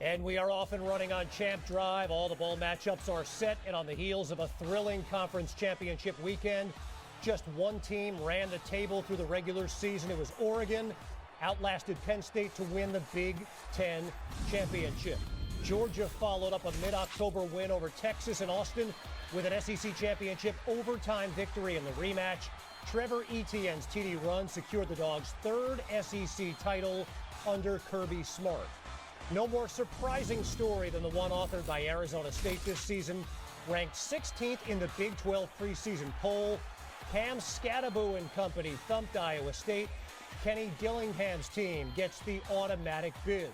And we are off and running on Champ Drive. All the bowl matchups are set, and on the heels of a thrilling conference championship weekend, just one team ran the table through the regular season. It was Oregon, outlasted Penn State to win the Big Ten championship. Georgia followed up a mid-October win over Texas and Austin with an SEC championship overtime victory in the rematch. Trevor Etienne's TD run secured the Dogs' third SEC title under Kirby Smart. No more surprising story than the one authored by Arizona State this season. Ranked 16th in the Big 12 preseason poll, Cam Scatterbo and company thumped Iowa State. Kenny Dillingham's team gets the automatic bid.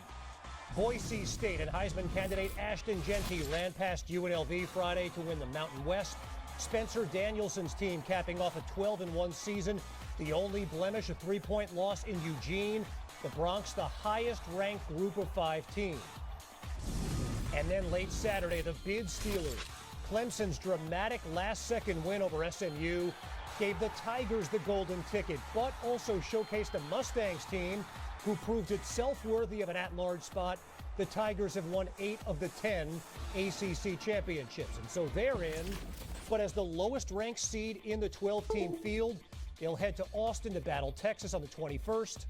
Boise State and Heisman candidate Ashton Jeanty ran past UNLV Friday to win the Mountain West. Spencer Danielson's team capping off a 12-1 season. The only blemish, a 3-point loss in Eugene. The Bronx, the highest-ranked group of 5 team. And then late Saturday, the bid Steelers. Clemson's dramatic last-second win over SMU gave the Tigers the golden ticket, but also showcased a Mustangs team who proved itself worthy of an at-large spot. The Tigers have won 8 of the 10 ACC championships, and so they're in. But as the lowest-ranked seed in the 12-team field, they'll head to Austin to battle Texas on the 21st.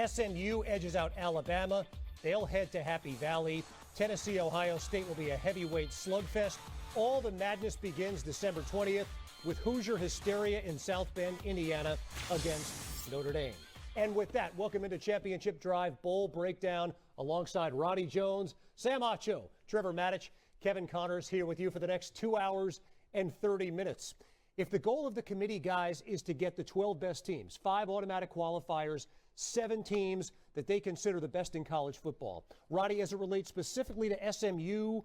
SMU edges out Alabama. They'll head to Happy Valley. Tennessee, Ohio State will be a heavyweight slugfest. All the madness begins December 20th with Hoosier hysteria in South Bend, Indiana against Notre Dame. And with that, welcome into Championship Drive Bowl Breakdown alongside Roddy Jones, Sam Acho, Trevor Matich, Kevin Connors here with you for the next 2 hours and 30 minutes. If the goal of the committee, guys, is to get the 12 best teams, 5 automatic qualifiers, 7 teams that they consider the best in college football. Roddy, as it relates specifically to SMU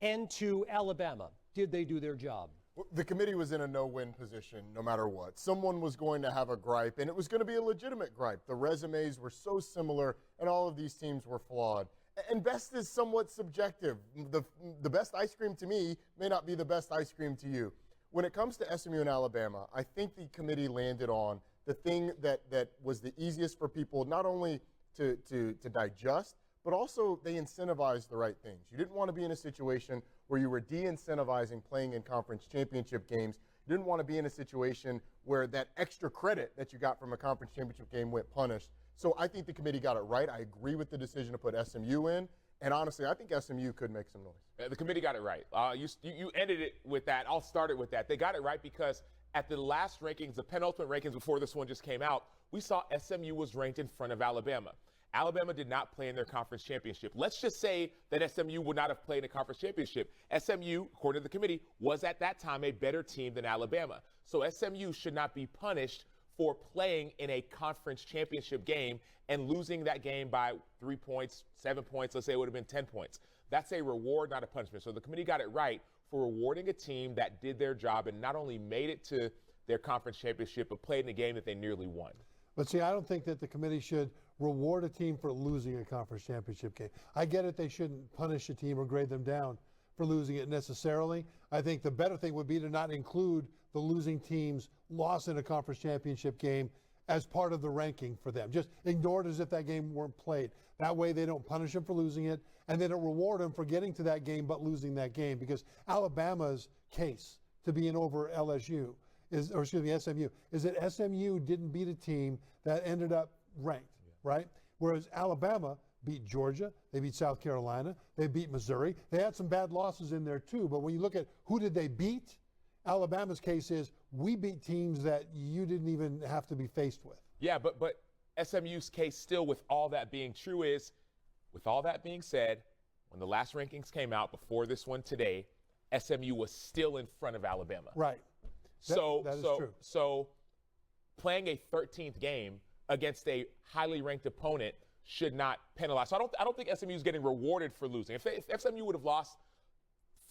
and to Alabama, did they do their job? The committee was in a no-win position no matter what. Someone was going to have a gripe, and it was going to be a legitimate gripe. The resumes were so similar, and all of these teams were flawed. And best is somewhat subjective. The best ice cream to me may not be the best ice cream to you. When it comes to SMU and Alabama, I think the committee landed on the thing that was the easiest for people not only to digest, but also they incentivized the right things. You didn't want to be in a situation where you were de-incentivizing playing in conference championship games. You didn't want to be in a situation where that extra credit that you got from a conference championship game went punished. So I think the committee got it right. I agree with the decision to put SMU in. And honestly, I think SMU could make some noise. The committee got it right. You ended it with that. I'll start it with that. They got it right because at the last rankings, the penultimate rankings before this one just came out, we saw SMU was ranked in front of Alabama. Alabama did not play in their conference championship. Let's just say that SMU would not have played in a conference championship. SMU, according to the committee, was at that time a better team than Alabama. So SMU should not be punished for playing in a conference championship game and losing that game by 3 points, 7 points. Let's say it would have been 10 points. That's a reward, not a punishment. So the committee got it right for rewarding a team that did their job and not only made it to their conference championship, but played in a game that they nearly won. But see, I don't think that the committee should reward a team for losing a conference championship game. I get it, they shouldn't punish a team or grade them down for losing it necessarily. I think the better thing would be to not include the losing team's loss in a conference championship game as part of the ranking for them. Just ignore it as if that game weren't played. That way they don't punish them for losing it, and they don't reward them for getting to that game but losing that game, because Alabama's case to being over LSU SMU, is that SMU didn't beat a team that ended up ranked, right? Whereas Alabama beat Georgia, they beat South Carolina, they beat Missouri. They had some bad losses in there too, but when you look at who did they beat, Alabama's case is we beat teams that you didn't even have to be faced with. Yeah, but SMU's case still, with all that being true, is, with all that being said, when the last rankings came out before this one today, SMU was still in front of Alabama. Right. That is true. So playing a 13th game against a highly ranked opponent should not penalize. So I don't think SMU is getting rewarded for losing. If SMU would have lost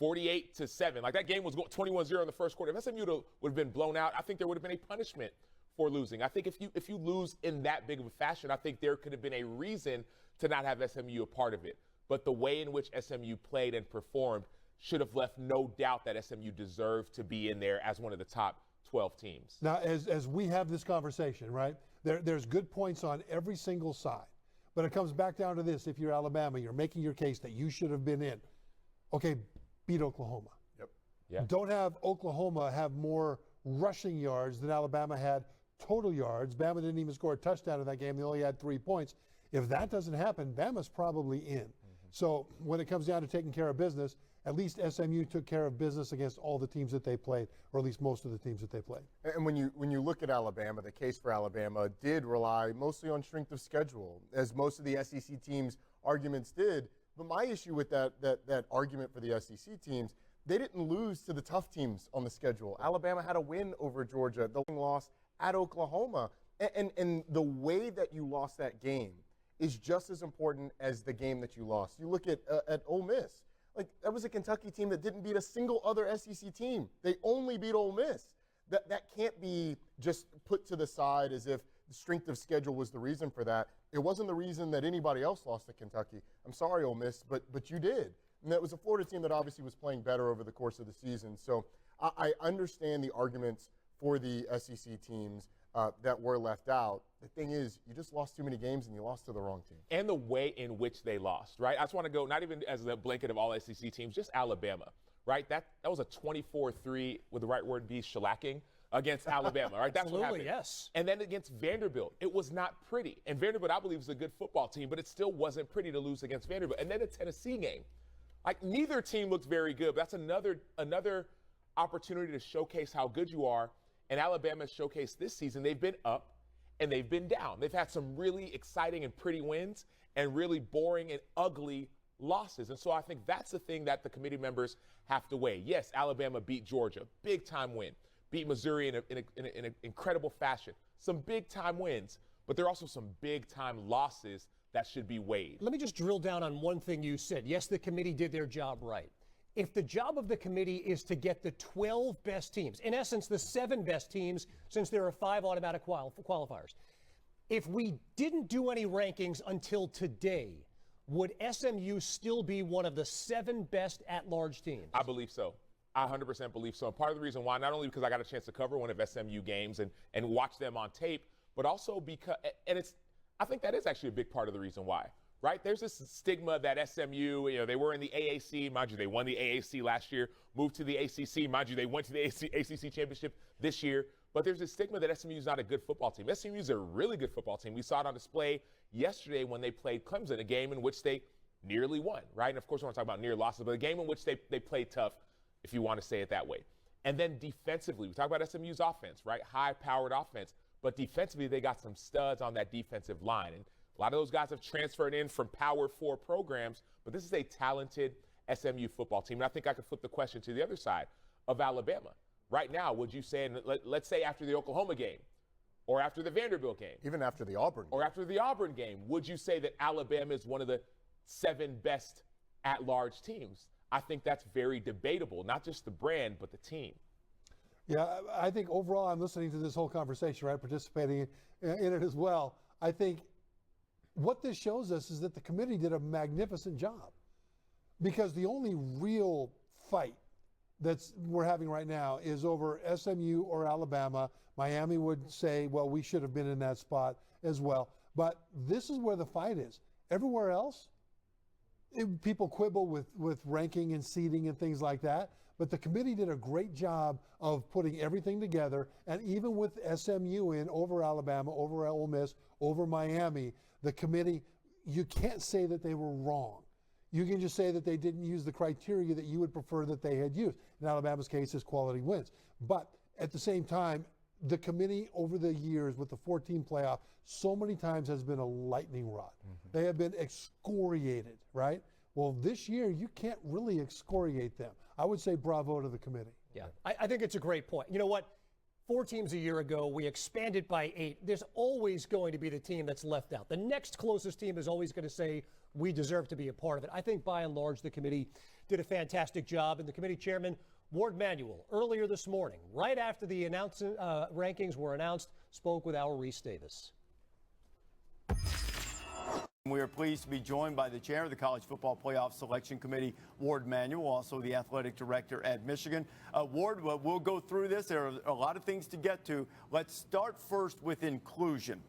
48-7, like that game was 21-0 in the first quarter, if SMU would have been blown out, I think there would have been a punishment for losing. I think if you lose in that big of a fashion, I think there could have been a reason to not have SMU a part of it. But the way in which SMU played and performed should have left no doubt that SMU deserved to be in there as one of the top 12 teams. Now, as we have this conversation, right, there's good points on every single side. But it comes back down to this. If you're Alabama, you're making your case that you should have been in. Okay, beat Oklahoma. Yep. Yeah. Don't have Oklahoma have more rushing yards than Alabama had total yards. Bama didn't even score a touchdown in that game. They only had 3 points. If that doesn't happen, Bama's probably in. So when it comes down to taking care of business, at least SMU took care of business against all the teams that they played, or at least most of the teams that they played. And when you look at Alabama, the case for Alabama did rely mostly on strength of schedule, as most of the SEC teams' arguments did. But my issue with that argument for the SEC teams, they didn't lose to the tough teams on the schedule. Alabama had a win over Georgia, the loss at Oklahoma. And the way that you lost that game is just as important as the game that you lost. You look at Ole Miss. Like, that was a Kentucky team that didn't beat a single other SEC team. They only beat Ole Miss. That can't be just put to the side as if the strength of schedule was the reason for that. It wasn't the reason that anybody else lost to Kentucky. I'm sorry, Ole Miss, but you did. And that was a Florida team that obviously was playing better over the course of the season. So I understand the arguments for the SEC teams that were left out. The thing is, you just lost too many games and you lost to the wrong team. And the way in which they lost, right? I just want to go, not even as a blanket of all SEC teams, just Alabama, right? That was a 24-3, with the right word be, shellacking against Alabama, right? That's what happened. Yes. And then against Vanderbilt, it was not pretty. And Vanderbilt, I believe, is a good football team, but it still wasn't pretty to lose against Vanderbilt. And then the Tennessee game, like, neither team looked very good. But that's another opportunity to showcase how good you are. And Alabama's showcased this season. They've been up and they've been down. They've had some really exciting and pretty wins and really boring and ugly losses. And so I think that's the thing that the committee members have to weigh. Yes, Alabama beat Georgia, big time win. Beat Missouri in an incredible fashion. Some big time wins, but there are also some big time losses that should be weighed. Let me just drill down on one thing you said. Yes, the committee did their job right. If the job of the committee is to get the 12 best teams, in essence, the 7 best teams, since there are 5 automatic qualifiers, if we didn't do any rankings until today, would SMU still be one of the 7 best at-large teams? I believe so. I 100% believe so. And part of the reason why, not only because I got a chance to cover one of SMU games and watch them on tape, but also because, and I think that is actually a big part of the reason why. Right? There's this stigma that SMU, they were in the AAC. Mind you, they won the AAC last year, moved to the ACC. Mind you, they went to the ACC championship this year. But there's this stigma that SMU is not a good football team. SMU is a really good football team. We saw it on display yesterday when they played Clemson, a game in which they nearly won, right? And, of course, we want to talk about near losses, but a game in which they played tough, if you want to say it that way. And then defensively, we talk about SMU's offense, right? High-powered offense. But defensively, they got some studs on that defensive line. And a lot of those guys have transferred in from Power 4 programs, but this is a talented SMU football team. And I think I could flip the question to the other side of Alabama. Right now, would you say, and let's say after the Oklahoma game or after the Vanderbilt game. Even after the Auburn game. Or after the Auburn game, would you say that Alabama is one of the 7 best at-large teams? I think that's very debatable, not just the brand, but the team. Yeah, I think overall, I'm listening to this whole conversation, right, participating in it as well. I think what this shows us is that the committee did a magnificent job, because the only real fight we're having right now is over SMU or Alabama. Miami would say, well, we should have been in that spot as well. But this is where the fight is. Everywhere else, people quibble with ranking and seeding and things like that. But the committee did a great job of putting everything together. And even with SMU in over Alabama, over Ole Miss, over Miami, the committee, you can't say that they were wrong. You can just say that they didn't use the criteria that you would prefer that they had used. In Alabama's case, is quality wins. But at the same time, the committee over the years with the 14 playoff so many times has been a lightning rod. They have been excoriated, right? Well, this year, you can't really excoriate them. I would say bravo to the committee. Yeah, I think it's a great point. You know what? 4 teams a year ago, we expanded by 8. There's always going to be the team that's left out. The next closest team is always going to say, we deserve to be a part of it. I think by and large, the committee did a fantastic job. And the committee chairman, Ward Manuel, earlier this morning, right after the rankings were announced, spoke with our Reese Davis. We are pleased to be joined by the chair of the College Football Playoff Selection Committee, Ward Manuel, also the athletic director at Michigan. Ward, we'll go through this. There are a lot of things to get to. Let's start first with inclusion.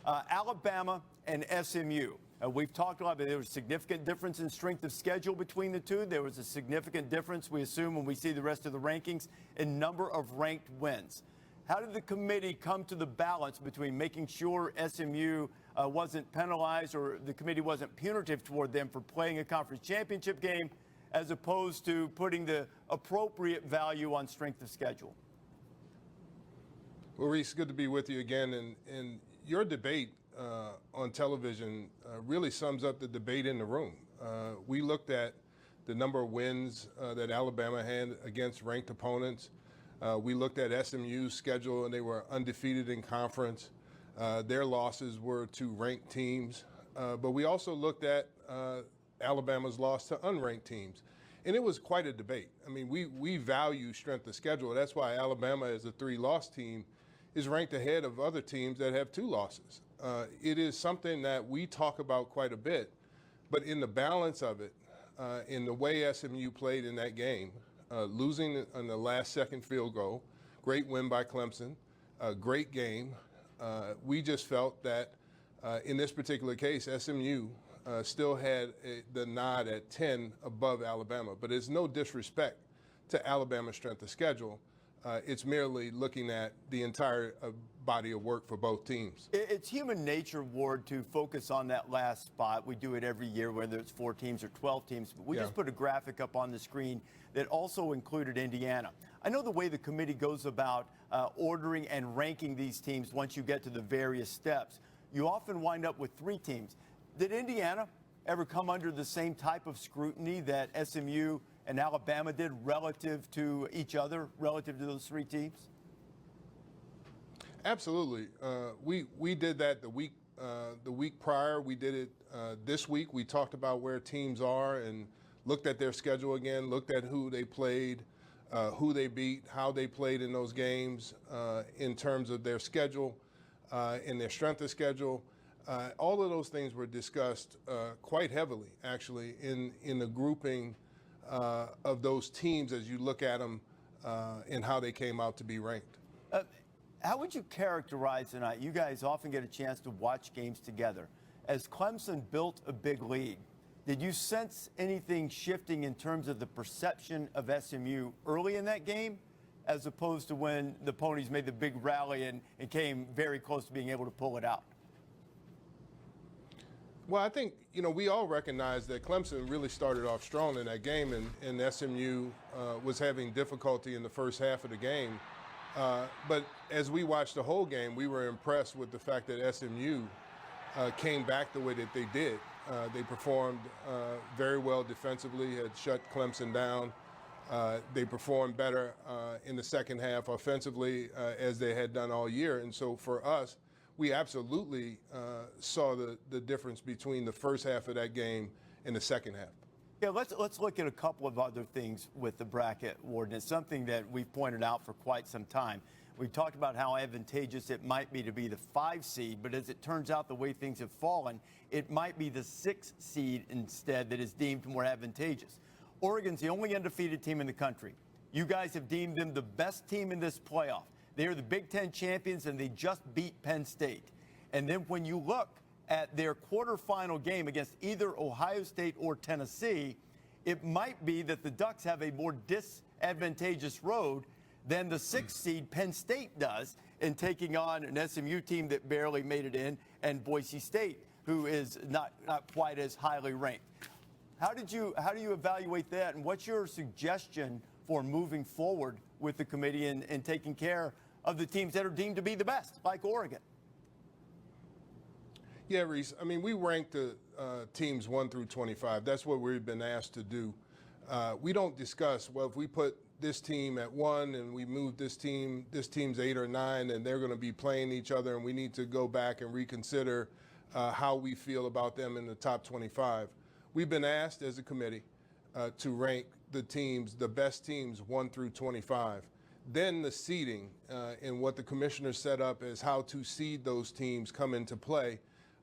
Alabama and SMU. We've talked a lot, but there was a significant difference in strength of schedule between the two. There was a significant difference, we assume, when we see the rest of the rankings, in number of ranked wins. How did the committee come to the balance between making sure SMU wasn't penalized or the committee wasn't punitive toward them for playing a conference championship game, as opposed to putting the appropriate value on strength of schedule? Well, Reese, good to be with you again. And your debate on television really sums up the debate in the room. We looked at the number of wins that Alabama had against ranked opponents. We looked at SMU's schedule, and they were undefeated in conference. Their losses were to ranked teams. But we also looked at Alabama's loss to unranked teams. And it was quite a debate. I mean, we value strength of schedule. That's why Alabama, as a 3-loss team, is ranked ahead of other teams that have 2 losses. It is something that we talk about quite a bit, but in the balance of it, in the way SMU played in that game, losing on the last-second field goal, great win by Clemson, great game. We just felt that in this particular case, SMU still had the nod at 10 above Alabama, but it's no disrespect to Alabama's strength of schedule. It's merely looking at the entire body of work for both teams. It's human nature, Ward, to focus on that last spot. We do it every year, whether it's 4 teams or 12 teams. But we just put a graphic up on the screen that also included Indiana. I know the way the committee goes about ordering and ranking these teams once you get to the various steps. You often wind up with 3 teams. Did Indiana ever come under the same type of scrutiny that SMU and Alabama did relative to each other, relative to those 3 teams? Absolutely. We did that the week prior. We did it this week. We talked about where teams are and looked at their schedule again, looked at who they played, who they beat, how they played in those games in terms of their schedule and their strength of schedule. All of those things were discussed quite heavily, actually, in the grouping of those teams as you look at them and how they came out to be ranked. How would you characterize tonight? You guys often get a chance to watch games together. As Clemson built a big lead, did you sense anything shifting in terms of the perception of SMU early in that game, as opposed to when the Ponies made the big rally and came very close to being able to pull it out? Well, I think, we all recognize that Clemson really started off strong in that game, and SMU was having difficulty in the first half of the game. But as we watched the whole game, we were impressed with the fact that SMU came back the way that they did. They performed very well defensively, had shut Clemson down. They performed better in the second half offensively as they had done all year. And so for us, we absolutely saw the difference between the first half of that game and the second half. Yeah, let's look at a couple of other things with the bracket, Warden. It's something that we've pointed out for quite some time. We've talked about how advantageous it might be to be the 5 seed, but as it turns out, the way things have fallen, it might be the 6 seed instead that is deemed more advantageous. Oregon's the only undefeated team in the country. You guys have deemed them the best team in this playoff. They are the Big Ten champions, and they just beat Penn State. And then when you look at their quarterfinal game against either Ohio State or Tennessee, it might be that the Ducks have a more disadvantageous road than the 6th seed Penn State does in taking on an SMU team that barely made it in, and Boise State, who is not quite as highly ranked. How do you evaluate that, and what's your suggestion for moving forward with the committee and taking care of the teams that are deemed to be the best, like Oregon? Yeah, Reese. I mean, we ranked the teams 1 through 25. That's what we've been asked to do. We don't discuss, well, if we put this team at 1 and we move this team's 8 or 9, and they're going to be playing each other, and we need to go back and reconsider how we feel about them in the top 25. We've been asked as a committee to rank the best teams 1 through 25. Then the seeding and what the commissioner set up as how to seed those teams come into play.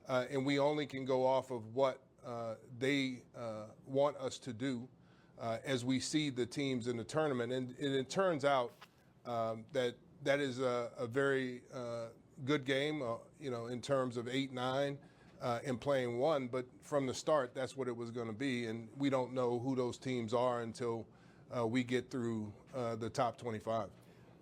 And we only can go off of what they want us to do as we seed the teams in the tournament. And it turns out that is a very good game, in terms of 8-9. in playing one, but from the start, that's what it was going to be, and we don't know who those teams are until we get through the top 25.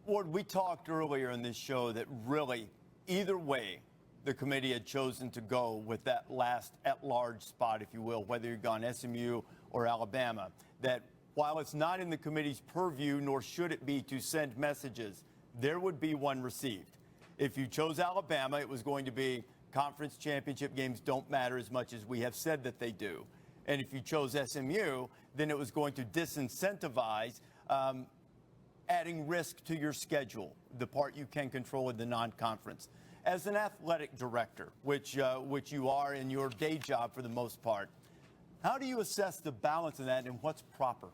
Ward, we talked earlier in this show that really, either way, the committee had chosen to go with that last at-large spot, if you will, whether you've gone SMU or Alabama, that while it's not in the committee's purview, nor should it be to send messages, there would be one received. If you chose Alabama, it was going to be conference championship games don't matter as much as we have said that they do. And if you chose SMU, then it was going to disincentivize adding risk to your schedule, the part you can control in the non-conference. As an athletic director, which you are in your day job for the most part, how do you assess the balance of that and what's proper?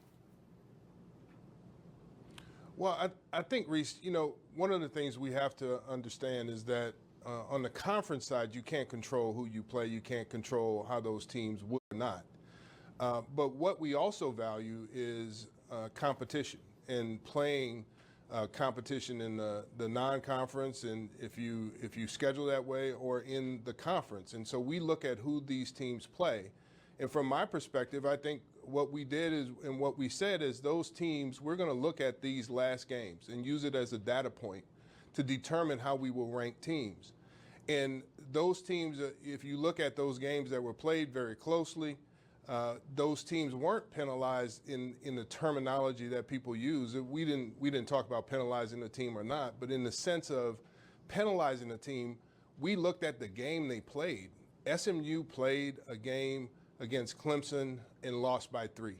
Well, I think, Reese, one of the things we have to understand is that on the conference side, you can't control who you play. You can't control how those teams would or not. But what we also value is competition and playing competition in the non-conference, and if you schedule that way, or in the conference. And so we look at who these teams play. And from my perspective, I think what we did is, and what we said is, those teams, we're going to look at these last games and use it as a data point to determine how we will rank teams. And those teams, if you look at those games that were played very closely, those teams weren't penalized in the terminology that people use. We didn't talk about penalizing the team or not, but in the sense of penalizing the team, we looked at the game they played. SMU played a game against Clemson and lost by 3.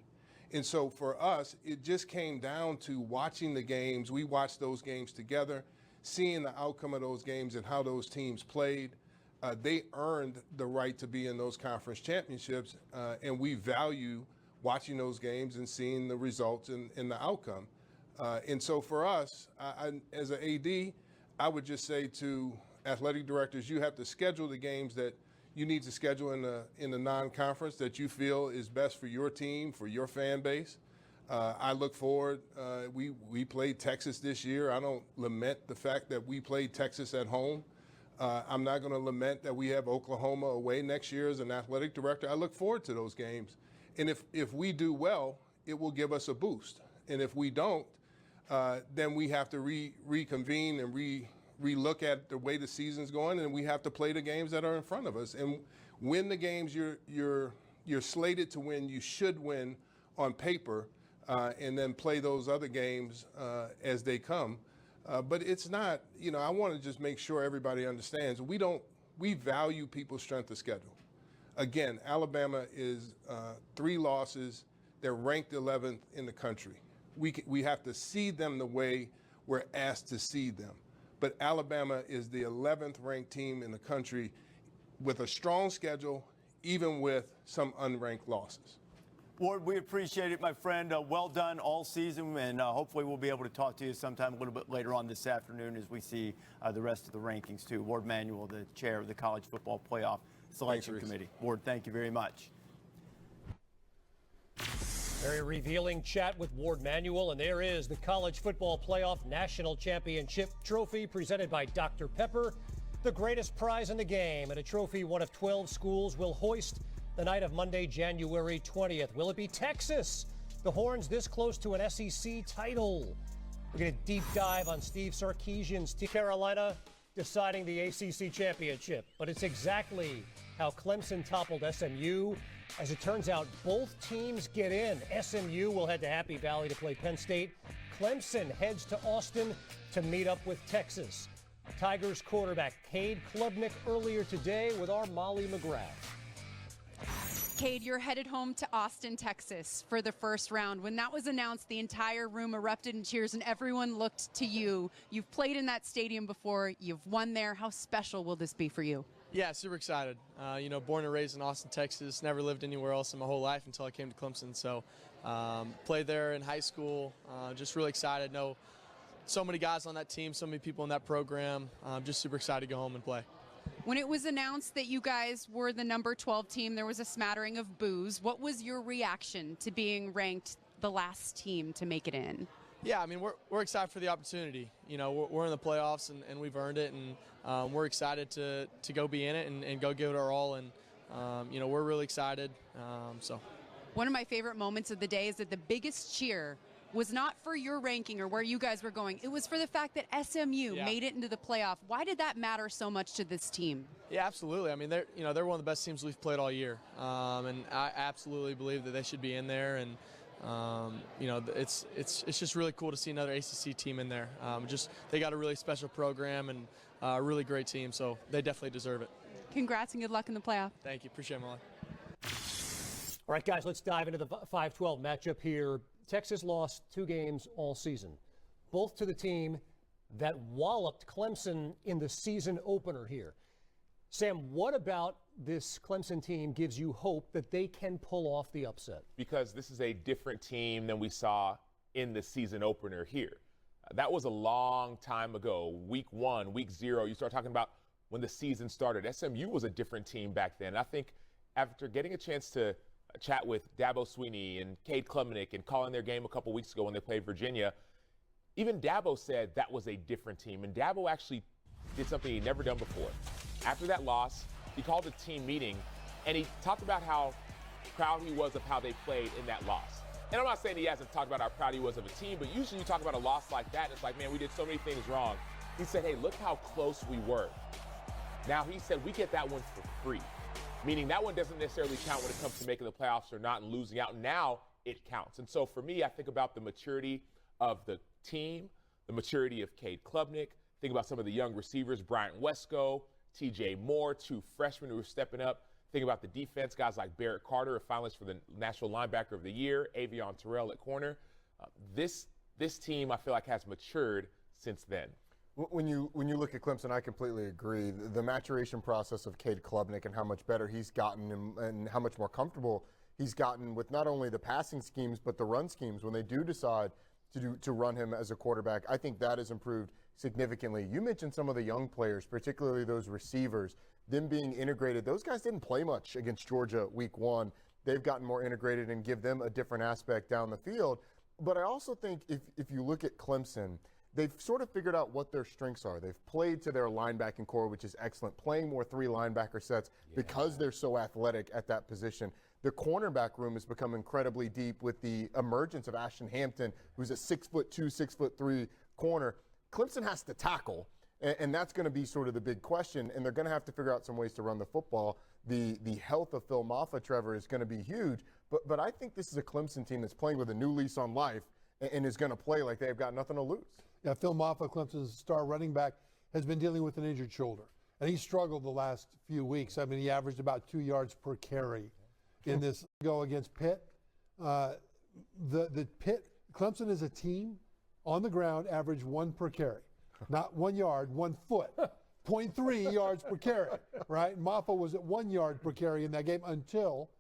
And so for us, it just came down to watching the games. We watched those games together, seeing the outcome of those games and how those teams played. They earned the right to be in those conference championships, and we value watching those games and seeing the results and the outcome. And so for us, as an AD, I would just say to athletic directors, you have to schedule the games that you need to schedule in the non-conference that you feel is best for your team, for your fan base. I look forward. We played Texas this year. I don't lament the fact that we played Texas at home. I'm not going to lament that we have Oklahoma away next year as an athletic director. I look forward to those games. And if we do well, it will give us a boost. And if we don't, then we have to reconvene and relook at the way the season's going, and we have to play the games that are in front of us and win the games you're slated to win. You should win on paper, and then play those other games as they come. But it's not, I want to just make sure everybody understands, we value people's strength of schedule. Again, Alabama is 3 losses. They're ranked 11th in the country. We have to seed them the way we're asked to seed them. But Alabama is the 11th ranked team in the country with a strong schedule, even with some unranked losses. Ward, we appreciate it, my friend. Well done all season, and hopefully we'll be able to talk to you sometime a little bit later on this afternoon as we see the rest of the rankings, too. Ward Manuel, the chair of the College Football Playoff Selection Committee. Ward, thank you very much. Very revealing chat with Ward Manuel, and there is the College Football Playoff National Championship Trophy presented by Dr. Pepper, the greatest prize in the game, and a trophy one of 12 schools will hoist the night of Monday, January 20th. Will it be Texas? The Horns this close to an SEC title. We're going to deep dive on Steve Sarkisian's Team Carolina deciding the ACC championship, but it's exactly how Clemson toppled SMU. As it turns out, both teams get in. SMU will head to Happy Valley to play Penn State. Clemson heads to Austin to meet up with Texas. Tigers quarterback Cade Klubnik earlier today with our Molly McGrath. Cade, you're headed home to Austin, Texas for the first round. When that was announced, the entire room erupted in cheers and everyone looked to you. You've played in that stadium before. You've won there. How special will this be for you? Yeah, super excited. Born and raised in Austin, Texas. Never lived anywhere else in my whole life until I came to Clemson. So played there in high school. Just really excited. Know so many guys on that team, so many people in that program. Just super excited to go home and play. When it was announced that you guys were the number 12 team, there was a smattering of boos. What was your reaction to being ranked the last team to make it in? Yeah, I mean, we're excited for the opportunity. You know, we're in the playoffs, and we've earned it, and we're excited to go be in it and go give it our all. And, you know, we're really excited. One of my favorite moments of the day is that the biggest cheer was not for your ranking or where you guys were going. It was for the fact that SMU made it into the playoff. Why did that matter so much to this team? Yeah, absolutely. I mean, they're one of the best teams we've played all year, and I absolutely believe that they should be in there. And you know, it's just really cool to see another ACC team in there. They got a really special program and a really great team, so they definitely deserve it. Congrats and good luck in the playoff. Thank you. Appreciate it, Molly. All right, guys, let's dive into the 5-12 matchup here. Texas lost 2 games all season, both to the team that walloped Clemson in the season opener here. Sam, what about this Clemson team gives you hope that they can pull off the upset? Because this is a different team than we saw in the season opener here. That was a long time ago. Week 1, week 0, you start talking about when the season started. SMU was a different team back then. I think after getting a chance to chat with Dabo Swinney and Cade Klubnik and calling their game a couple weeks ago when they played Virginia, even Dabo said that was a different team. And Dabo actually did something he'd never done before. After that loss, he called a team meeting, and he talked about how proud he was of how they played in that loss. And I'm not saying he hasn't talked about how proud he was of a team, but usually you talk about a loss like that, and it's like, man, we did so many things wrong. He said, hey, look how close we were. Now, he said, we get that one for free, meaning that one doesn't necessarily count when it comes to making the playoffs or not and losing out. Now it counts. And so for me, I think about the maturity of the team, the maturity of Cade Klubnik, think about some of the young receivers, Bryant Wesco, TJ Moore, 2 freshmen who are stepping up. Think about the defense, guys like Barrett Carter, a finalist for the National Linebacker of the Year, Avion Terrell at corner. This team, I feel like, has matured since then. When you look at Clemson, I completely agree. The maturation process of Cade Klubnik and how much better he's gotten and how much more comfortable he's gotten with not only the passing schemes but the run schemes when they do decide to run him as a quarterback, I think that has improved significantly. You mentioned some of the young players, particularly those receivers, them being integrated. Those guys didn't play much against Georgia week 1. They've gotten more integrated and give them a different aspect down the field. But I also think if you look at Clemson, they've sort of figured out what their strengths are. They've played to their linebacking core, which is excellent, playing more 3 linebacker sets because they're so athletic at that position. The cornerback room has become incredibly deep with the emergence of Ashton Hampton, who's a 6'2", 6'3" corner. Clemson has to tackle, and that's going to be sort of the big question, and they're going to have to figure out some ways to run the football. The health of Phil Maffa, Trevor, is going to be huge, but I think this is a Clemson team that's playing with a new lease on life and is going to play like they've got nothing to lose. Yeah, Phil Maffa, Clemson's star running back, has been dealing with an injured shoulder, and he struggled the last few weeks. I mean, he averaged about 2 yards per carry in this go against Pitt. The Pitt, Clemson is a team on the ground, average 1 per carry. Not 1 yard, 1 foot. 0.3 yards per carry, right? Maffa was at 1 yard per carry in that game until,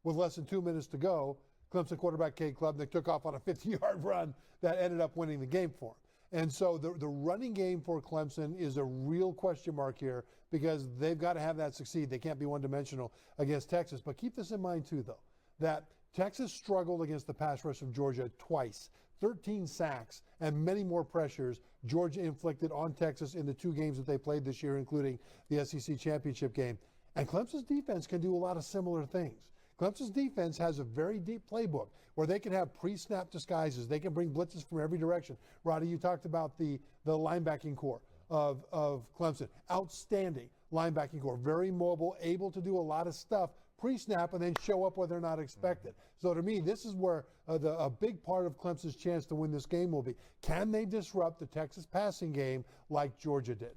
with less than 2 minutes to go, Clemson quarterback Cade Klubnik took off on a 50-yard run that ended up winning the game for him. And so the running game for Clemson is a real question mark here because they've got to have that succeed. They can't be one-dimensional against Texas. But keep this in mind, too, though, that Texas struggled against the pass rush of Georgia twice. 13 sacks and many more pressures Georgia inflicted on Texas in the 2 games that they played this year, including the SEC championship game. And Clemson's defense can do a lot of similar things. Clemson's defense has a very deep playbook where they can have pre-snap disguises. They can bring blitzes from every direction. Roddy, you talked about the linebacking core of Clemson. Outstanding linebacking core. Very mobile, able to do a lot of stuff pre-snap and then show up where they're not expected. So to me, this is where a big part of Clemson's chance to win this game will be. Can they disrupt the Texas passing game like Georgia did?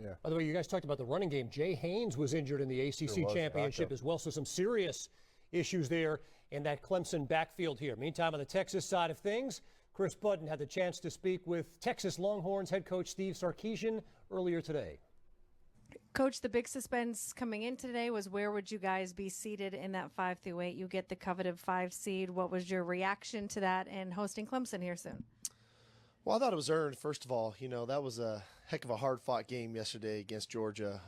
Yeah. By the way, you guys talked about the running game. Jay Haynes was injured in the ACC championship as well, so some serious issues there in that Clemson backfield here. Meantime, on the Texas side of things, Chris Budden had the chance to speak with Texas Longhorns head coach Steve Sarkisian earlier today. Coach, the big suspense coming in today was where would you guys be seated in that 5 through 8? You get the coveted 5 seed. What was your reaction to that and hosting Clemson here soon? Well, I thought it was earned, first of all. You know, that was a heck of a hard-fought game yesterday against Georgia,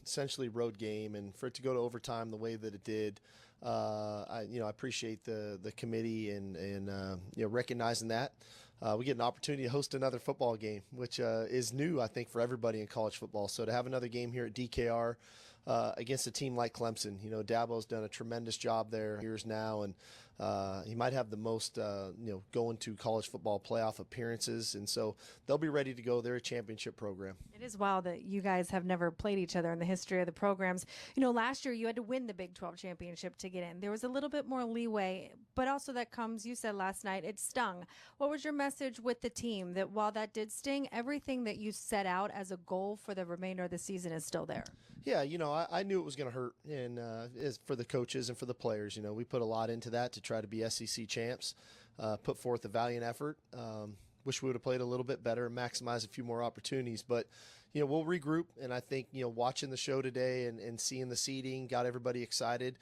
essentially road game, and for it to go to overtime the way that it did, I appreciate the committee and recognizing that. we get an opportunity to host another football game, which is new, I think, for everybody in college football. So to have another game here at DKR against a team like Clemson, Dabo's done a tremendous job there years now, and he might have the most, going to college football playoff appearances, and so they'll be ready to go. They're a championship program. It is wild that you guys have never played each other in the history of the programs. Last year you had to win the Big 12 championship to get in. There was a little bit more leeway, but also that comes, you said last night, it stung. What was your message with the team that while that did sting, everything that you set out as a goal for the remainder of the season is still there? Yeah, I knew it was going to hurt, and for the coaches and for the players, we put a lot into that to try to be SEC champs, put forth a valiant effort. Wish we would have played a little bit better and maximized a few more opportunities, but we'll regroup, and I think watching the show today and seeing the seeding got everybody excited.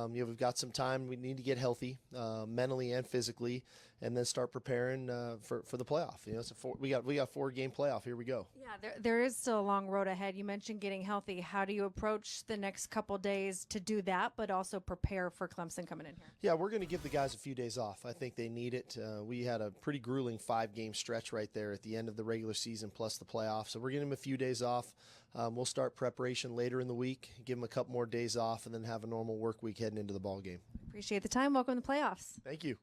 We've got some time. We need to get healthy mentally and physically, and then start preparing for the playoff. We got a 4-game playoff. Here we go. Yeah, there is still a long road ahead. You mentioned getting healthy. How do you approach the next couple days to do that, but also prepare for Clemson coming in here? Yeah, we're going to give the guys a few days off. I think they need it. We had a pretty grueling 5-game stretch right there at the end of the regular season plus the playoff, so we're giving them a few days off. We'll start preparation later in the week, give them a couple more days off, and then have a normal work week heading into the ball game. Appreciate the time. Welcome to the playoffs. Thank you.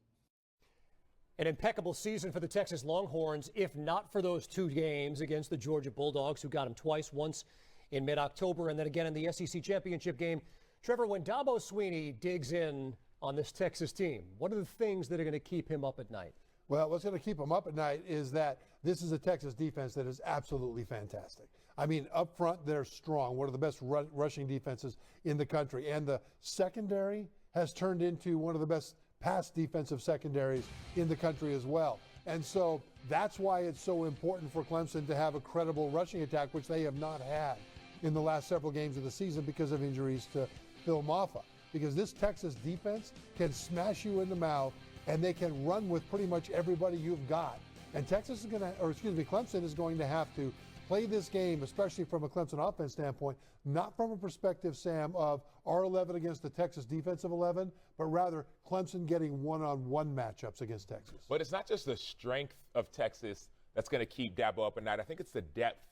An impeccable season for the Texas Longhorns, if not for those 2 games against the Georgia Bulldogs, who got them twice, once in mid-October and then again in the SEC Championship game. Trevor, when Dabo Swinney digs in on this Texas team, what are the things that are going to keep him up at night? Well, what's going to keep him up at night is that this is a Texas defense that is absolutely fantastic. I mean, up front, they're strong. One of the best rushing defenses in the country. And the secondary has turned into one of the best pass defensive secondaries in the country as well. And so that's why it's so important for Clemson to have a credible rushing attack, which they have not had in the last several games of the season because of injuries to Phil Maffa. Because this Texas defense can smash you in the mouth, and they can run with pretty much everybody you've got. And Clemson is going to have to play this game, especially from a Clemson offense standpoint, not from a perspective, Sam, of our 11 against the Texas defensive 11, but rather Clemson getting one-on-one matchups against Texas. But it's not just the strength of Texas that's going to keep Dabo up at night. I think it's the depth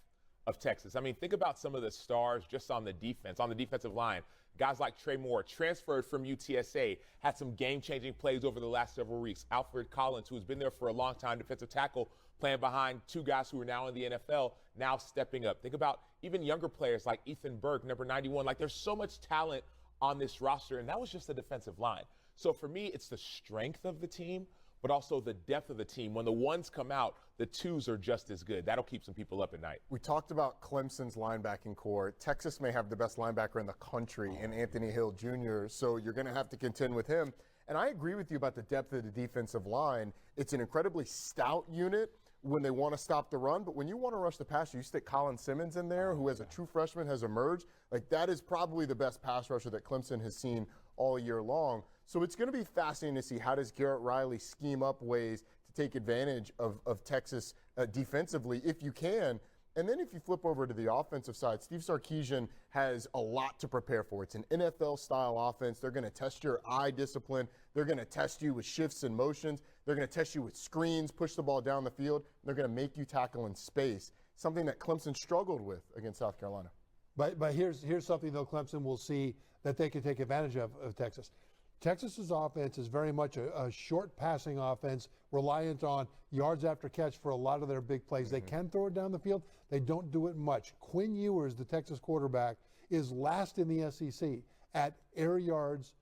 of Texas. I mean, think about some of the stars just on the defensive line. Guys like Trey Moore, transferred from UTSA, had some game-changing plays over the last several weeks. Alfred Collins, who's been there for a long time, defensive tackle, playing behind 2 guys who are now in the NFL, now stepping up. Think about even younger players like Ethan Burke, number 91. Like, there's so much talent on this roster, and that was just the defensive line. So for me, it's the strength of the team, but also the depth of the team. When the ones come out, the twos are just as good. That'll keep some people up at night. We talked about Clemson's linebacking core. Texas may have the best linebacker in the country in Anthony Hill Jr., so you're going to have to contend with him. And I agree with you about the depth of the defensive line. It's an incredibly stout unit when they want to stop the run, but when you want to rush the passer, you stick Colin Simmons in there, who as a true freshman has emerged. Like, that is probably the best pass rusher that Clemson has seen all year long. So it's going to be fascinating to see how does Garrett Riley scheme up ways to take advantage of Texas defensively, if you can. And then if you flip over to the offensive side, Steve Sarkisian has a lot to prepare for. It's an NFL-style offense. They're going to test your eye discipline. They're going to test you with shifts and motions. They're going to test you with screens, push the ball down the field. They're going to make you tackle in space, something that Clemson struggled with against South Carolina. But here's something, though, Clemson will see that they can take advantage of Texas. Texas's offense is very much a short passing offense, reliant on yards after catch for a lot of their big plays. They can throw it down the field. They don't do it much. Quinn Ewers, the Texas quarterback, is last in the SEC at air yards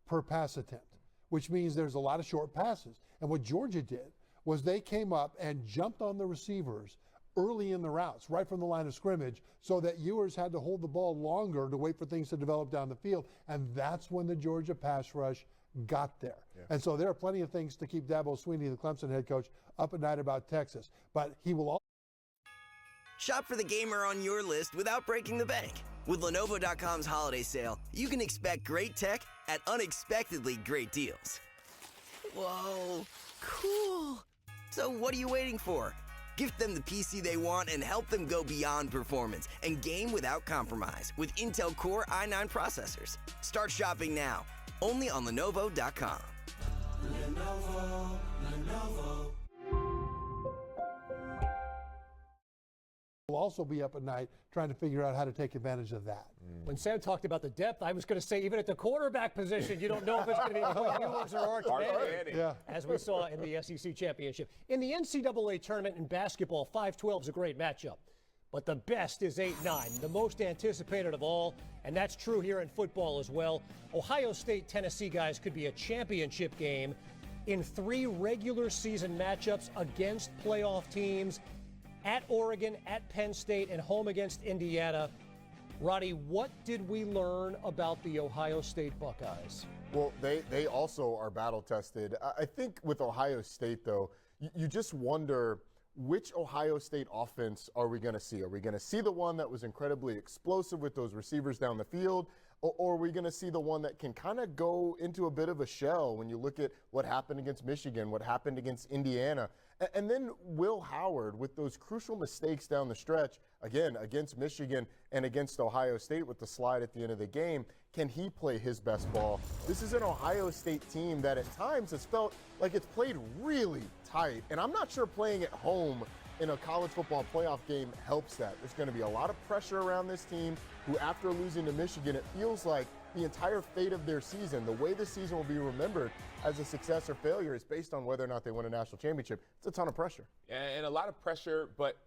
per pass attempt, which means there's a lot of short passes. And what Georgia did was they came up and jumped on the receivers early in the routes, right from the line of scrimmage, so that Ewers had to hold the ball longer to wait for things to develop down the field. And that's when the Georgia pass rush got there. Yeah. And so there are plenty of things to keep Dabo Swinney, the Clemson head coach, up at night about Texas. But he will also shop for the gamer on your list without breaking the bank. With Lenovo.com's holiday sale, you can expect great tech at unexpectedly great deals. Whoa, cool. So what are you waiting for? Gift them the PC they want and help them go beyond performance and game without compromise with Intel Core i9 processors. Start shopping now, only on Lenovo.com. Lenovo. also be up at night trying to figure out how to take advantage of that. When Sam talked about the depth, I was going to say even at the quarterback position, you don't know if it's going to be Quinn Ewers or Arch Manning, as we saw in the SEC championship. In the NCAA tournament in basketball, 5-12 is a great matchup. But the best is 8-9, the most anticipated of all, and that's true here in football as well. Ohio State-Tennessee, guys, could be a championship game in 3 regular season matchups against playoff teams at Oregon, at Penn State, and home against Indiana. Roddy, what did we learn about the Ohio State Buckeyes? Well, they also are battle-tested. I think with Ohio State, though, you just wonder, which Ohio State offense are we going to see? Are we going to see the one that was incredibly explosive with those receivers down the field? Or are we going to see the one that can kind of go into a bit of a shell when you look at what happened against Michigan, what happened against Indiana? And then Will Howard with those crucial mistakes down the stretch, again, against Michigan and against Ohio State with the slide at the end of the game. Can he play his best ball? This is an Ohio State team that at times has felt like it's played really tight. And I'm not sure playing at home in a college football playoff game helps that. There's going to be a lot of pressure around this team who, after losing to Michigan, it feels like the entire fate of their season, the way the season will be remembered as a success or failure, is based on whether or not they win a national championship. It's a ton of pressure. And a lot of pressure, but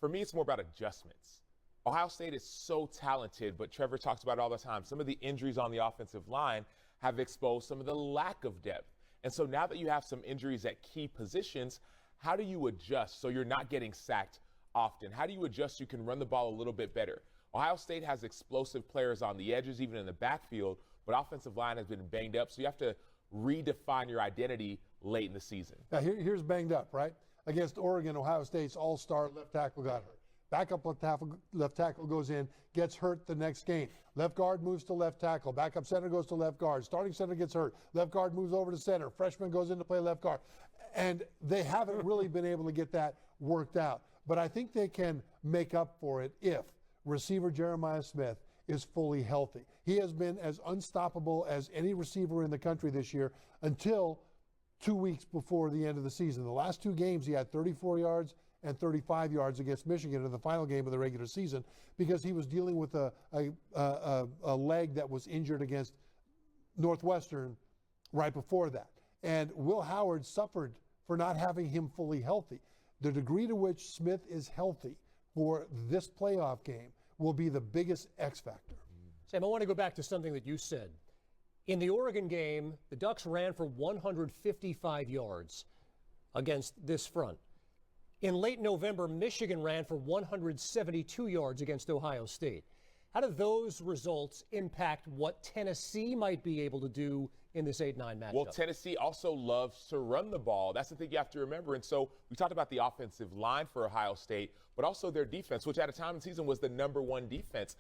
for me, it's more about adjustments. Ohio State is so talented, but Trevor talks about it all the time. Some of the injuries on the offensive line have exposed some of the lack of depth. And so now that you have some injuries at key positions, how do you adjust so you're not getting sacked often? How do you adjust so you can run the ball a little bit better? Ohio State has explosive players on the edges, even in the backfield, but offensive line has been banged up, so you have to redefine your identity late in the season. Now, here's banged up, right? Against Oregon, Ohio State's all-star left tackle got hurt. Backup left tackle goes in, gets hurt the next game. Left guard moves to left tackle. Backup center goes to left guard. Starting center gets hurt. Left guard moves over to center. Freshman goes in to play left guard. And they haven't really been able to get that worked out. But I think they can make up for it if receiver Jeremiah Smith is fully healthy. He has been as unstoppable as any receiver in the country this year until 2 weeks before the end of the season. The last 2 games, he had 34 yards and 35 yards against Michigan in the final game of the regular season because he was dealing with a leg that was injured against Northwestern right before that. And Will Howard suffered for not having him fully healthy. The degree to which Smith is healthy for this playoff game will be the biggest X factor. Sam, I want to go back to something that you said. In the Oregon game, the Ducks ran for 155 yards against this front. In late November, Michigan ran for 172 yards against Ohio State. How do those results impact what Tennessee might be able to do in this 8-9 matchup? Well, Tennessee also loves to run the ball. That's the thing you have to remember. And so we talked about the offensive line for Ohio State, but also their defense, which at a time in the season was the #1 defense.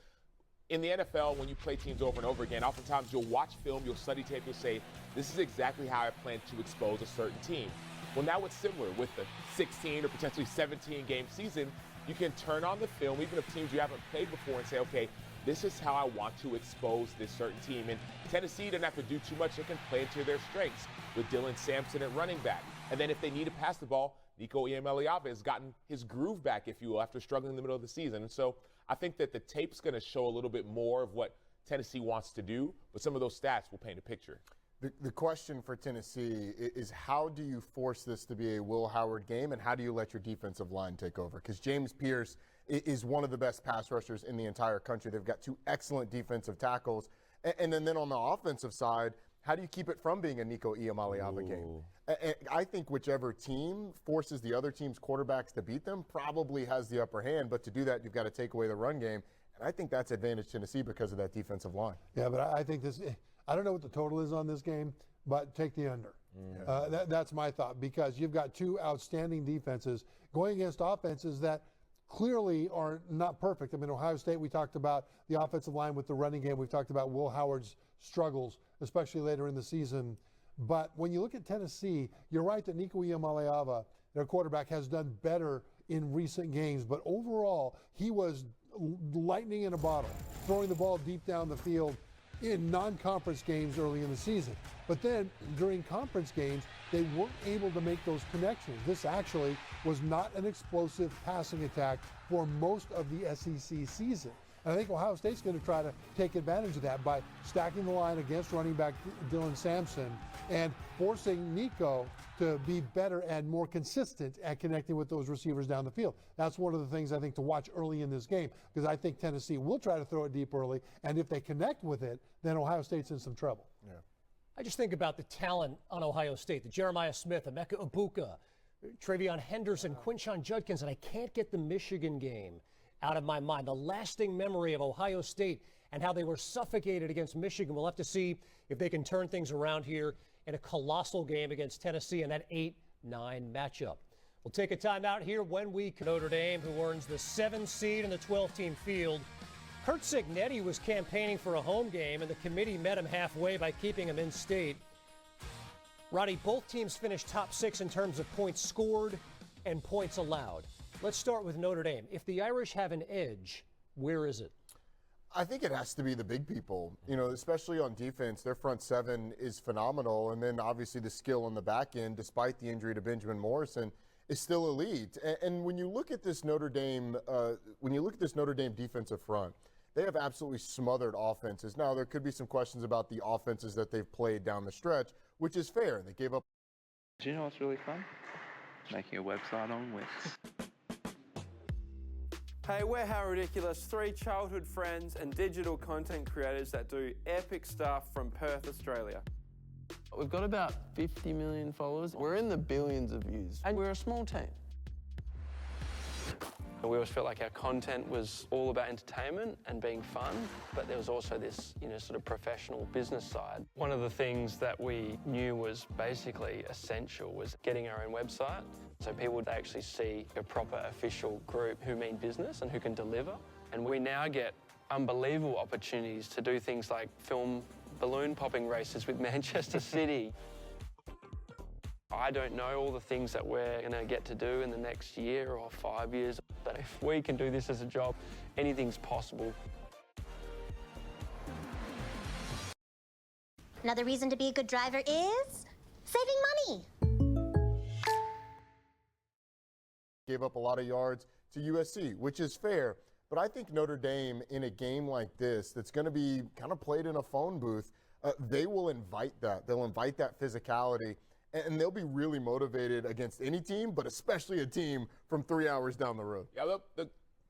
In the NFL, when you play teams over and over again, oftentimes you'll watch film, you'll study tape, you'll say, this is exactly how I plan to expose a certain team. Well, now it's similar with the 16 or potentially 17 game season. You can turn on the film, even of teams you haven't played before, and say, okay, this is how I want to expose this certain team. And Tennessee doesn't have to do too much. They can play into their strengths with Dylan Sampson at running back. And then if they need to pass the ball, Nico Iamaleava has gotten his groove back, if you will, after struggling in the middle of the season. And so I think that the tape's going to show a little bit more of what Tennessee wants to do, but some of those stats will paint a picture. The question for Tennessee is, how do you force this to be a Will Howard game, and how do you let your defensive line take over? Because James Pierce is one of the best pass rushers in the entire country. They've got 2 excellent defensive tackles. And then on the offensive side, how do you keep it from being a Nico Iamaleava game? And I think whichever team forces the other team's quarterbacks to beat them probably has the upper hand. But to do that, you've got to take away the run game. And I think that's advantage Tennessee because of that defensive line. Yeah, but I think this – I don't know what the total is on this game, but take the under. That's my thought, because you've got 2 outstanding defenses going against offenses that clearly are not perfect. I mean, Ohio State, we talked about the offensive line with the running game. We've talked about Will Howard's struggles, especially later in the season. But when you look at Tennessee, you're right that Nico Iamaleava, their quarterback, has done better in recent games. But overall, he was lightning in a bottle, throwing the ball deep down the field. in non-conference games early in the season. But then during conference games, they weren't able to make those connections. This actually was not an explosive passing attack for most of the SEC season. And I think Ohio State's going to try to take advantage of that by stacking the line against running back Dylan Sampson and forcing Nico to be better and more consistent at connecting with those receivers down the field. That's one of the things I think to watch early in this game, because I think Tennessee will try to throw it deep early, and if they connect with it, then Ohio State's in some trouble. Yeah. I just think about the talent on Ohio State, the Jeremiah Smith, Emeka Ibuka, Travion Henderson, Quinshon Judkins, and I can't get the Michigan game out of my mind. The lasting memory of Ohio State and how they were suffocated against Michigan. We'll have to see if they can turn things around here in a colossal game against Tennessee in that 8-9 matchup. We'll take a timeout here when we Notre Dame, who earns the 7th seed in the 12-team field. Kurt Cignetti was campaigning for a home game, and the committee met him halfway by keeping him in state. Roddy, both teams finished top 6 in terms of points scored and points allowed. Let's start with Notre Dame. If the Irish have an edge, where is it? I think it has to be the big people, especially on defense. Their front seven is phenomenal. And then obviously the skill on the back end, despite the injury to Benjamin Morrison, is still elite. And when you look at this Notre Dame, defensive front, they have absolutely smothered offenses. Now, there could be some questions about the offenses that they've played down the stretch, which is fair. They gave up. Do you know what's really fun? Making a website on Wix. Hey, we're How Ridiculous, 3 childhood friends and digital content creators that do epic stuff from Perth, Australia. We've got about 50 million followers. We're in the billions of views, and we're a small team. We always felt like our content was all about entertainment and being fun, but there was also this, sort of professional business side. One of the things that we knew was basically essential was getting our own website, so people would actually see a proper official group who mean business and who can deliver. And we now get unbelievable opportunities to do things like film balloon popping races with Manchester City. I don't know all the things that we're going to get to do in the next year or 5 years, but if we can do this as a job, anything's possible. Another reason to be a good driver is saving money. Gave up a lot of yards to USC, which is fair. But I think Notre Dame, in a game like this that's going to be kind of played in a phone booth, they will invite that. They'll invite that physicality. And they'll be really motivated against any team, but especially a team from 3 hours down the road. Yeah,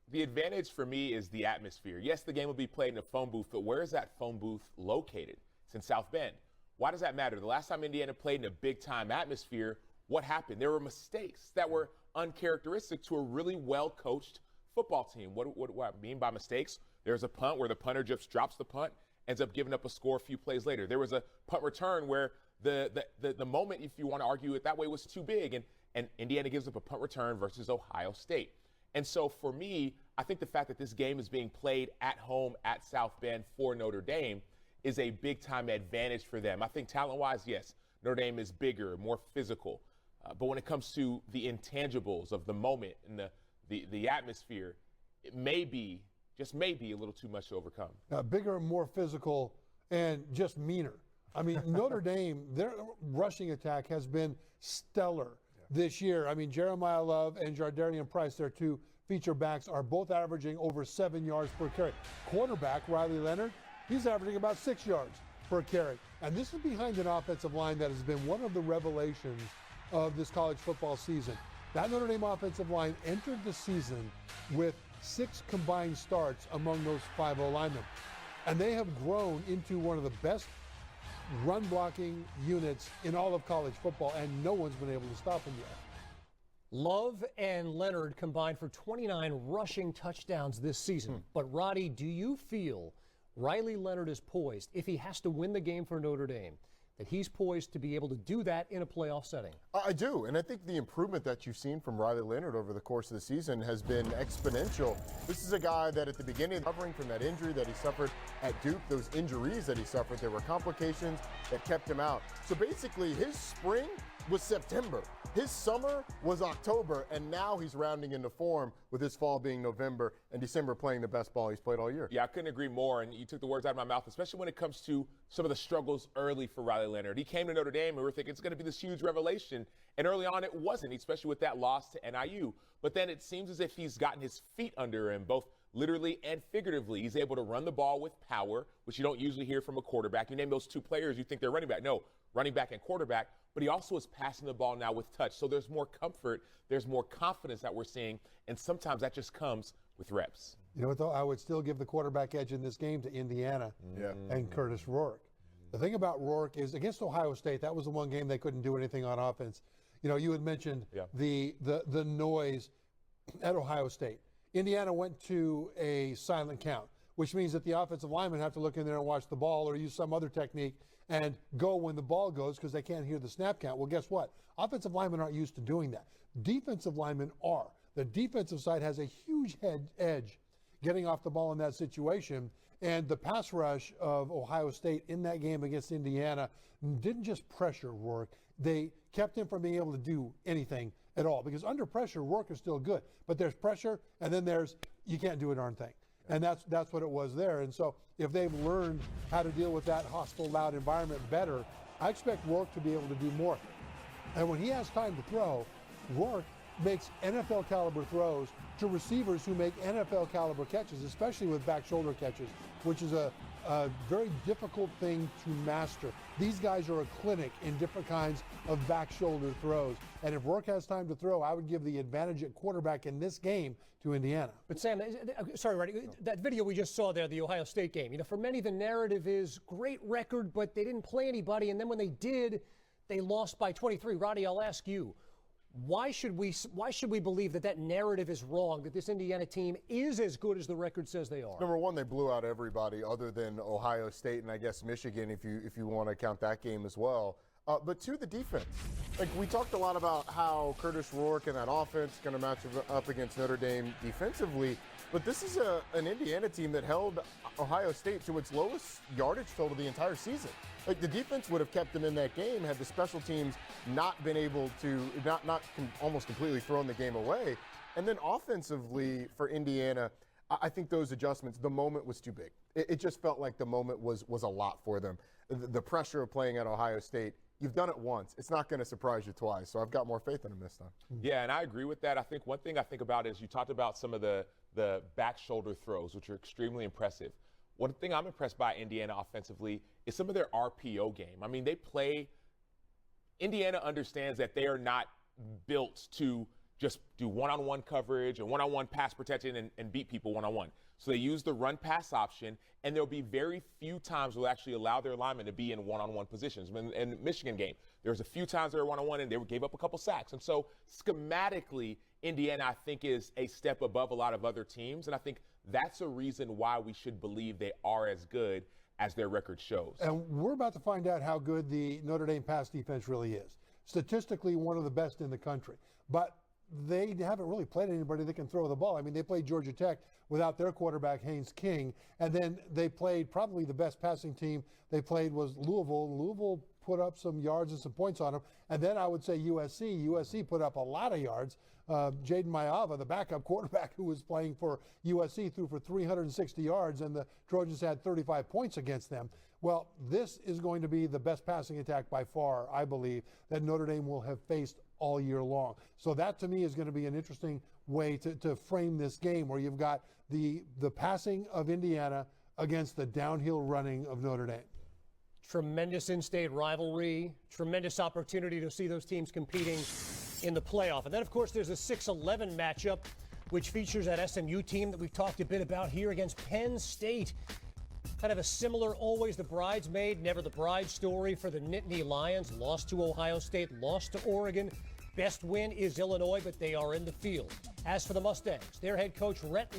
the advantage for me is the atmosphere. Yes, the game will be played in a phone booth, but where is that phone booth located? It's in South Bend. Why does that matter? The last time Indiana played in a big-time atmosphere, what happened? There were mistakes that were uncharacteristic to a really well-coached football team. What I mean by mistakes? There's a punt where the punter just drops the punt, ends up giving up a score a few plays later. There was a punt return where the moment, if you want to argue it that way, was too big, and Indiana gives up a punt return versus Ohio State. And so for me, I think the fact that this game is being played at home at South Bend for Notre Dame is a big-time advantage for them. I think talent-wise, yes, Notre Dame is bigger, more physical. But when it comes to the intangibles of the moment and the atmosphere, it may be, just maybe, a little too much to overcome. Bigger, more physical, and just meaner. I mean, Notre Dame, their rushing attack has been stellar this year. I mean, Jeremiah Love and Jardarian Price, their 2 feature backs, are both averaging over 7 yards per carry. Quarterback, Riley Leonard, he's averaging about 6 yards per carry. And this is behind an offensive line that has been one of the revelations of this college football season. That Notre Dame offensive line entered the season with 6 combined starts among those 5 linemen. And they have grown into one of the best run blocking units in all of college football, and no one's been able to stop them yet. Love and Leonard combined for 29 rushing touchdowns this season. But Roddy, do you feel Riley Leonard is poised, if he has to win the game for Notre Dame, that he's poised to be able to do that in a playoff setting? I do, and I think the improvement that you've seen from Riley Leonard over the course of the season has been exponential. This is a guy that at the beginning, recovering from that injury that he suffered at Duke, those injuries that he suffered, there were complications that kept him out. So basically, his spring was September. His summer was October, and now he's rounding into form with his fall being November and December playing the best ball he's played all year. Yeah, I couldn't agree more, and you took the words out of my mouth, especially when it comes to some of the struggles early for Riley Leonard. He came to Notre Dame, and we were thinking it's going to be this huge revelation, and early on it wasn't, especially with that loss to NIU. But then it seems as if he's gotten his feet under him, both literally and figuratively. He's able to run the ball with power, which you don't usually hear from a quarterback. You name those two players, you think they're running back. No, running back and quarterback. But he also is passing the ball now with touch. So there's more comfort, there's more confidence that we're seeing, and sometimes that just comes with reps. You know what, though? I would still give the quarterback edge in this game to Indiana and Curtis Rourke. The thing about Rourke is against Ohio State, that was the one game they couldn't do anything on offense. You know, you had mentioned the noise at Ohio State. Indiana went to a silent count, which means that the offensive linemen have to look in there and watch the ball or use some other technique and go when the ball goes because they can't hear the snap count. Well, guess what? Offensive linemen aren't used to doing that. Defensive linemen are. The defensive side has a huge edge getting off the ball in that situation. And the pass rush of Ohio State in that game against Indiana didn't just pressure Rourke. They kept him from being able to do anything at all because under pressure, Rourke is still good. But there's pressure, and then there's you can't do a darn thing. And that's what it was there. And so if they've learned how to deal with that hostile, loud environment better, I expect Rourke to be able to do more. And when he has time to throw, Rourke makes NFL caliber throws to receivers who make NFL caliber catches, especially with back shoulder catches, which is a very difficult thing to master. These guys are a clinic in different kinds of back shoulder throws. And if Rourke has time to throw, I would give the advantage at quarterback in this game to Indiana. But Sam, sorry, Rodney, that video we just saw there, the Ohio State game, you know, for many the narrative is great record, but they didn't play anybody. And then when they did, they lost by 23. Rodney, I'll ask you. Why should we believe that narrative is wrong, that this Indiana team is as good as the record says they are? Number one, they blew out everybody other than Ohio State and I guess Michigan if you want to count that game as well. But two, the defense. Like we talked a lot about how Curtis Rourke and that offense going to match up against Notre Dame defensively. But this is an Indiana team that held Ohio State to its lowest yardage total the entire season. Like the defense would have kept them in that game had the special teams not been able to, almost completely thrown the game away. And then offensively for Indiana, I think those adjustments, the moment was too big. It just felt like the moment was a lot for them. The pressure of playing at Ohio State, you've done it once. It's not going to surprise you twice. So I've got more faith in them this time. Yeah, and I agree with that. I think one thing I think about is you talked about some of the back shoulder throws, which are extremely impressive. One thing I'm impressed by Indiana offensively is some of their RPO game. I mean, Indiana understands that they are not built to just do one-on-one coverage and one-on-one pass protection and beat people one-on-one. So they use the run-pass option, and there'll be very few times they'll actually allow their linemen to be in one-on-one positions. In the Michigan game, there was a few times they were one-on-one, and they gave up a couple sacks. And so schematically, Indiana, I think, is a step above a lot of other teams, and I think that's a reason why we should believe they are as good as their record shows. And we're about to find out how good the Notre Dame pass defense really is. Statistically, one of the best in the country. But they haven't really played anybody that can throw the ball. I mean, they played Georgia Tech without their quarterback, Haynes King, and then they played probably the best passing team they played was Louisville. Louisville put up some yards and some points on them. And then I would say USC. USC put up a lot of yards. Jaden Mayava, the backup quarterback who was playing for USC, threw for 360 yards, and the Trojans had 35 points against them. Well, this is going to be the best passing attack by far, I believe, that Notre Dame will have faced all year long. So that, to me, is going to be an interesting way to frame this game, where you've got the passing of Indiana against the downhill running of Notre Dame. Tremendous in-state rivalry, tremendous opportunity to see those teams competing in the playoff. And then, of course, there's a 6-11 matchup, which features that SMU team that we've talked a bit about here against Penn State. Kind of a similar, always the bridesmaid, never the bride story for the Nittany Lions. Lost to Ohio State, lost to Oregon. Best win is Illinois, but they are in the field. As for the Mustangs, their head coach, Rhett